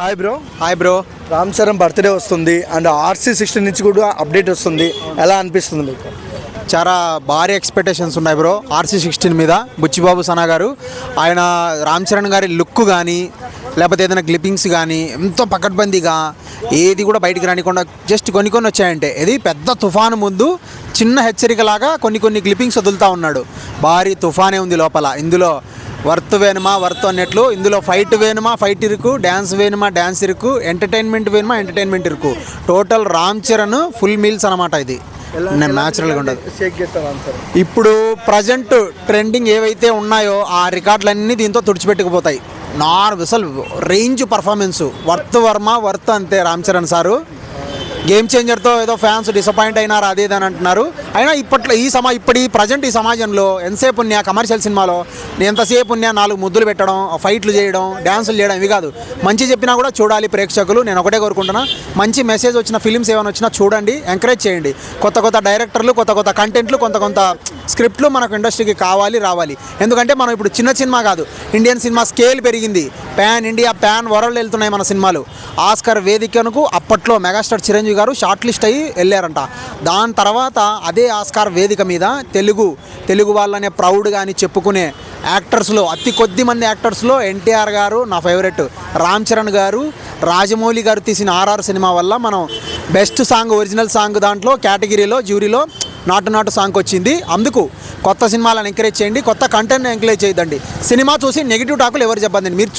Hi bro. Hi bro. Ram Charan birthday వస్తుంది and RC16 నుంచి కూడా అప్డేట్ వస్తుంది. ఎలా అనిపిస్తుంది మీకు? చాలా భారీ ఎక్స్పెక్టేషన్స్ ఉన్నాయి బ్రో RC16 మీద. బుచ్చిబాబు సనా గారు ఆయన రామ్ చరణ్ గారి లుక్ కానీ లేకపోతే ఏదైనా క్లిప్పింగ్స్ కానీ ఎంతో పకడ్బందీగా ఏది కూడా బయటికి రానికుండా జస్ట్ కొన్ని వచ్చాయంటే ఇది పెద్ద తుఫాను ముందు చిన్న హెచ్చరికలాగా కొన్ని క్లిప్పింగ్స్ వదులుతూ ఉన్నాడు. భారీ తుఫానే ఉంది లోపల. ఇందులో వర్త్ వేనుమా వర్త్ అన్నట్లు ఇందులో ఫైట్ వేనుమా ఫైట్ ఇరుకు, డ్యాన్స్ వేనుమా డ్యాన్స్ ఇరుకు, ఎంటర్టైన్మెంట్ వేనుమా ఎంటర్టైన్మెంట్ ఇరుకు. Total Ram Charan full meals అనమాట. ఇది న్యాచురల్గా ఉండదు. ఇప్పుడు ప్రజెంట్ ట్రెండింగ్ ఏవైతే ఉన్నాయో ఆ రికార్డులన్నీ దీంతో తుడిచిపెట్టుకుపోతాయి. అసలు రేంజ్ పర్ఫార్మెన్స్ వర్త్ అంతే. రామ్ చరణ్ సారు గేమ్ చేంజర్తో ఏదో ఫ్యాన్స్ డిసప్పాయింట్ అయినారు అది అని అంటున్నారు. అయినా ఇప్పట్లో ఇప్పుడు ప్రజెంట్ ఈ సమాజంలో ఎంతసేపు ఉన్నా కమర్షియల్ సినిమాలో ఎంతసేపు ఉన్నా 4 ముద్దులు పెట్టడం, ఫైట్లు చేయడం, డ్యాన్సులు చేయడం ఇవి కాదు. మంచి చెప్పినా కూడా చూడాలి ప్రేక్షకులు. నేను ఒకటే కోరుకుంటున్నా, మంచి మెసేజ్ వచ్చిన ఫిలిమ్స్ ఏమైనా వచ్చినా చూడండి, ఎంకరేజ్ చేయండి. కొత్త డైరెక్టర్లు, కొత్త కంటెంట్లు, కొంత స్క్రిప్ట్లు మనకు ఇండస్ట్రీకి రావాలి. ఎందుకంటే మనం ఇప్పుడు చిన్న సినిమా కాదు, ఇండియన్ సినిమా స్కేల్ పెరిగింది. పాన్ ఇండియా పాన్ వరల్డ్ వెళ్తున్నాయి మన సినిమాలు. ఆస్కార్ వేదికకు అప్పట్లో మెగాస్టార్ చిరంజీవి గారు షార్ట్ లిస్ట్ అయ్యి వెళ్ళారంట. దాని తర్వాత అదే ఆస్కార్ వేదిక మీద తెలుగు వాళ్ళనే ప్రౌడ్గా అని చెప్పుకునే యాక్టర్స్లో అతి కొద్ది మంది యాక్టర్స్లో ఎన్టీఆర్ గారు నా ఫేవరెట్, రామ్ చరణ్ గారు, రాజమౌళి గారు తీసిన RR సినిమా వల్ల మనం బెస్ట్ సాంగ్, ఒరిజినల్ సాంగ్ దాంట్లో కేటగిరీలో జ్యూరీలో నాటు సాంగ్ వచ్చింది. అందుకు కొత్త సినిమాలను ఎంకరేజ్ చేయండి, కొత్త కంటెంట్ని ఎంకరేజ్ చేయదండి. సినిమా చూసి నెగిటివ్ టాకులు ఎవరు చెప్పండి. మీరు